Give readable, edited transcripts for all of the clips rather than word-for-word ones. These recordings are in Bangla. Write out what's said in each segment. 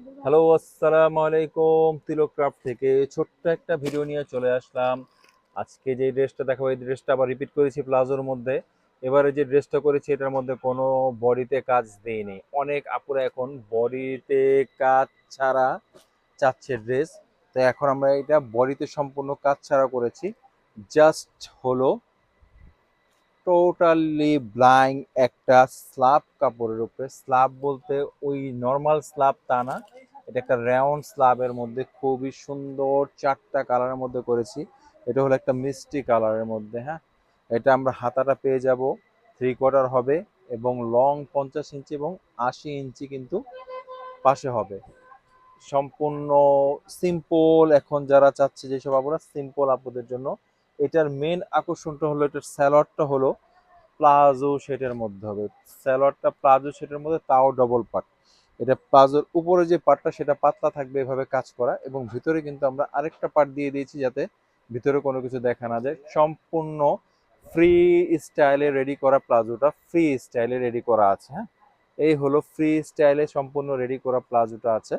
হ্যালো, আসসালামু আলাইকুম। তিলক ক্রাফট থেকে ছোট্ট একটা ভিডিও নিয়ে চলে আসলাম। আজকে যে ড্রেসটা দেখাবো এই ড্রেসটা আবার রিপিট করেছি প্লাজোর মধ্যে। এবারে যে ড্রেসটা করেছি এটার মধ্যে কোনো বডিতে কাজ দেইনি। অনেক আপুরা এখন বডিতে কাজ ছাড়া চাচ্ছে ড্রেস। তো এখন আমরা এটা বডিতে সম্পূর্ণ কাজ ছাড়া করেছি। জাস্ট হলো টোটালি ব্লাইং একটা স্লাব কাপড়ের উপরে। স্লাব বলতে ওই নর্মাল স্লাব তা না, এটা একটা রাউন্ড স্লাবের মধ্যে খুবই সুন্দর চারটা কালারের মধ্যে করেছি। এটা হলো একটা মিষ্টি কালারের মধ্যে। হ্যাঁ, এটা আমরা হাতাটা পেয়ে যাব 3/4 হবে এবং লং 50 ইঞ্চি এবং 80 ইঞ্চি কিন্তু পাশে হবে। সম্পূর্ণ সিম্পল, এখন যারা চাচ্ছে যেসব আপুরা সিম্পল আপুদের জন্য এটার মেন আকর্ষণটা হলো এটার স্যালোয়ারটা হলো প্লাজো সেটের মধ্যে হবে। স্যালোয়ারটা প্লাজো সেটের মধ্যে, তাও ডবল পার্ট। এটা প্লাজোর উপরে যে পার্টটা সেটা পাতলা থাকবে এভাবে কাজ করা, এবং ভিতরে কিন্তু আমরা আরেকটা পার্ট দিয়ে দিয়েছি যাতে ভিতরে কোনো কিছু দেখা না যায়। সম্পূর্ণ ফ্রি স্টাইলে রেডি করা, প্লাজোটা ফ্রি স্টাইলে রেডি করা আছে। হ্যাঁ, এই হলো ফ্রি স্টাইলে সম্পূর্ণ রেডি করা প্লাজোটা আছে।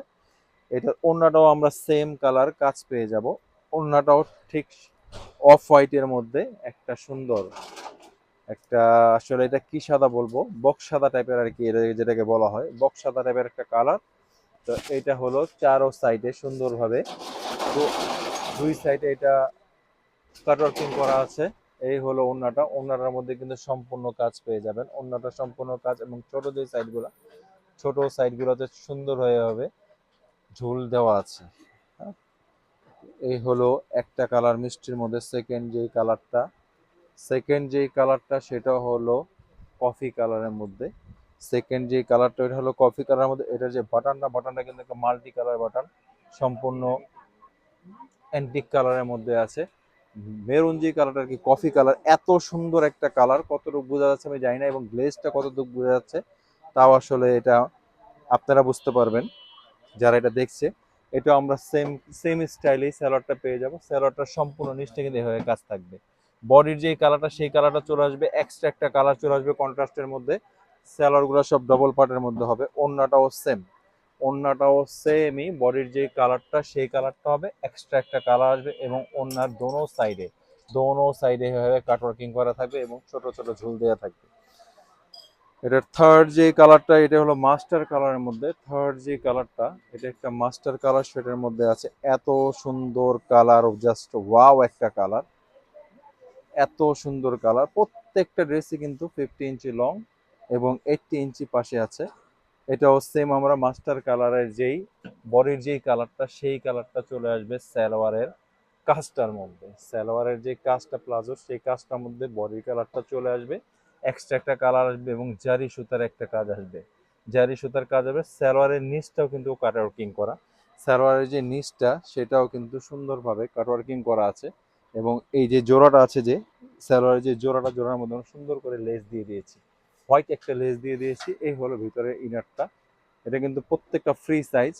এটার ওড়নাটাও আমরা সেম কালার কাজ পেয়ে যাব। ওড়নাটাও ঠিক অফ হোয়াইটের মধ্যে একটা সুন্দর একটা, আসলে এটা কি সাদা বলবো, বক্স সাদা টাইপের আর কি, যেটাকে বলা হয় বক্স সাদা টাইপের একটা কালার। তো এটা হলো চারো সাইডে সুন্দরভাবে, তো দুই সাইডে এটা কাটওয়ার্কিং করা আছে। এই হলো ওড়নাটা। ওড়নাটার মধ্যে কিন্তু সম্পূর্ণ কাজ পেয়ে যাবেন। ওড়নাটা সম্পূর্ণ কাজ এবং ছোট যে সাইডগুলো, ছোট সাইডগুলোতে সুন্দর হয়ে হবে ঝুল দেওয়া আছে। হ্যাঁ, এই হলো একটা কালার মিষ্টির মধ্যে। সেকেন্ড যেই কালারটা সেটা হলো কফি কালারের মধ্যে। সেকেন্ড যে কালারটা এটা হলো কফি কালারের মধ্যে। এটার যে বাটনটা কিন্তু একটা মাল্টি কালার বাটন, সম্পূর্ণ অ্যান্টিক কালারের মধ্যে আছে। মেরুন যে কালারটা কি কফি কালার, এত সুন্দর একটা কালার, কতটুকু বোঝা যাচ্ছে আমি জানি না, এবং গ্লেজটা কতটুকু বোঝা যাচ্ছে তাও আসলে এটা আপনারা বুঝতে পারবেন যারা এটা দেখছে। এটা আমরা সেম সেম স্টাইলেই স্যালোয়ারটা পেয়ে যাব। স্যালোয়ারটা সম্পূর্ণ নিচটা কিন্তু এভাবে কাজ থাকবে। বডির যে কালারটা সেই কালারটা চলে আসবে, এক্সট্রা একটা কালার চলে আসবে কন্ট্রাস্টের মধ্যে। স্যালোয়ারগুলো সব ডবল পার্টের মধ্যে হবে। ওড়নাটাও সেম, ওড়নাটাও সেমই, বডির যে কালারটা সেই কালারটা হবে, এক্সট্রা একটা কালার আসবে এবং ওড়নার দোনো সাইডে এভাবে কাটওয়ার্কিং করা থাকবে এবং ছোট ছোট ঝুল দেওয়া থাকবে। এটার থার্ড যে কালারটা এটা হলো মাস্টার কালারের মধ্যে। থার্ড যে কালারটা এটা একটা মাস্টার কালার শেডের মধ্যে আছে। এত সুন্দর কালার, জাস্ট ওয়াও একটা কালার, এত সুন্দর কালার। প্রত্যেকটা ড্রেসই কিন্তু 50 ইঞ্চি লং এবং 80 ইঞ্চি পাশে আছে। এটাও সেম আমরা মাস্টার কালারের যেই বডির যেই কালারটা সেই কালারটা চলে আসবে সালোয়ারের কাজটার মধ্যে। সালোয়ারের যে কাজটা প্লাজোর সেই কাজটার মধ্যে বডির কালারটা চলে আসবে, এক্সট্রা একটা কালার আসবে এবং জারি সুতার একটা কাজ আসবে। জারি সুতার কাজ হবে। সালোয়ারের নিচটাও কিন্তু কাটওয়ার্কিং করা। সালোয়ারের যে নিচটা সেটাও কিন্তু সুন্দরভাবে কাটওয়ার্কিং করা আছে, এবং এই যে জোড়াটা আছে, যে সালোয়ারের যে জোড়ার মধ্যে আমরা সুন্দর করে লেস দিয়ে দিয়েছি, হোয়াইট একটা লেস দিয়ে দিয়েছি। এই হলো ভিতরে ইনারটা। এটা কিন্তু প্রত্যেকটা ফ্রি সাইজ।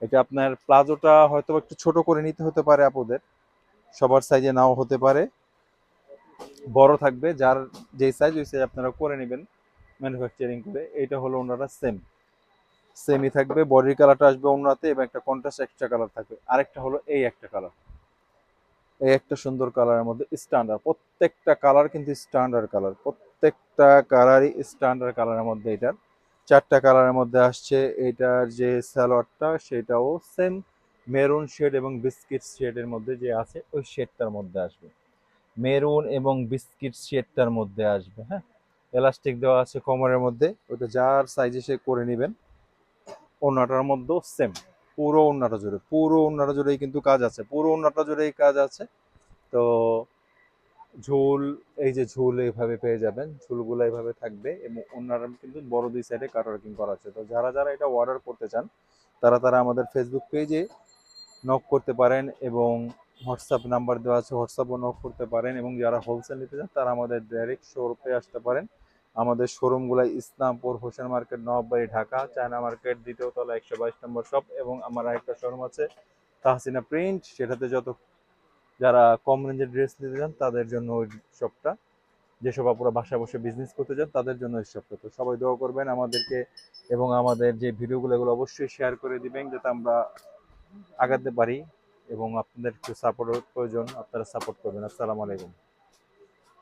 এটা আপনার প্লাজোটা হয়তো একটু ছোট করে নিতে হতে পারে আপুদের, সবার সাইজে নাও হতে পারে, বড় থাকবে যার যেই সাইজ ওই সাইজ আপনারা করে নেবেন ম্যানুফ্যাকচারিং করে। এটা হলো ওনারা সেমই থাকবে। বডির কালারটা আসবে ওনাতে এবং একটা কন্ট্রাস্ট এক্সট্রা কালার থাকবে। আরেকটা হলো এই একটা কালার, এই একটা সুন্দর কালারের মধ্যে স্ট্যান্ডার্ড, প্রত্যেকটা কালার কিন্তু স্ট্যান্ডার্ড কালার, প্রত্যেকটা কালারই স্ট্যান্ডার্ড কালারের মধ্যে। এটার চারটা কালারের মধ্যে আসছে। এটার যে সালোয়ারটা সেটাও সেম মেরুন শেড এবং বিস্কিট শেডের মধ্যে যে আছে ওই শেডটার মধ্যে আসবে, মেরুন এবং বিস্কিট শেডটার মধ্যে আসবে। হ্যাঁ, এলাস্টিক দেওয়া আছে কোমরের মধ্যে, ওটা যার সাইজে সে করে নেবেন। ওড়নাটার মধ্যেও সেম, পুরো ওড়নাটা জুড়েই কিন্তু কাজ আছে, পুরো ওড়নাটা জুড়েই কাজ আছে। তো ঝুল, এই যে ঝুল এইভাবে পেয়ে যাবেন, ঝুলগুলো এইভাবে থাকবে এবং ওনার কিন্তু বড় দুই সাইডে কাটওয়ার্কিং করা আছে। তো যারা যারা এটা অর্ডার করতে চান তারা তারা আমাদের ফেসবুক পেজে নক করতে পারেন এবং হোয়াটসঅ্যাপ নাম্বার দেওয়া আছে, হোয়াটসঅ্যাপও নক করতে পারেন, এবং যারা হোলসেল নিতে চান তারা আমাদের ডাইরেক্ট শোরুমে আসতে পারেন। আমাদের শোরুমগুলো Islampur, Hossain market, Nawabbari, Dhaka, China market, দ্বিতীয় তলা, 122 নম্বর শপ, এবং আমার আরেকটা শোরুম আছে তাহসিনা প্রিন্ট, সেটাতে যারা কম রেঞ্জের ড্রেস নিতে চান তাদের জন্য ওই শপটা। যেসব আপুরা বাসায় বসে বিজনেস করতে চান তাদের জন্য এই সবটা। তো সবাই দোয়া করবেন আমাদেরকে, এবং আমাদের যে ভিডিওগুলো এগুলো অবশ্যই শেয়ার করে দিবেন যাতে আমরা আগাতে পারি, এবং আপনাদের একটু সাপোর্টের প্রয়োজন, আপনারা সাপোর্ট করবেন। আসসালামু আলাইকুম।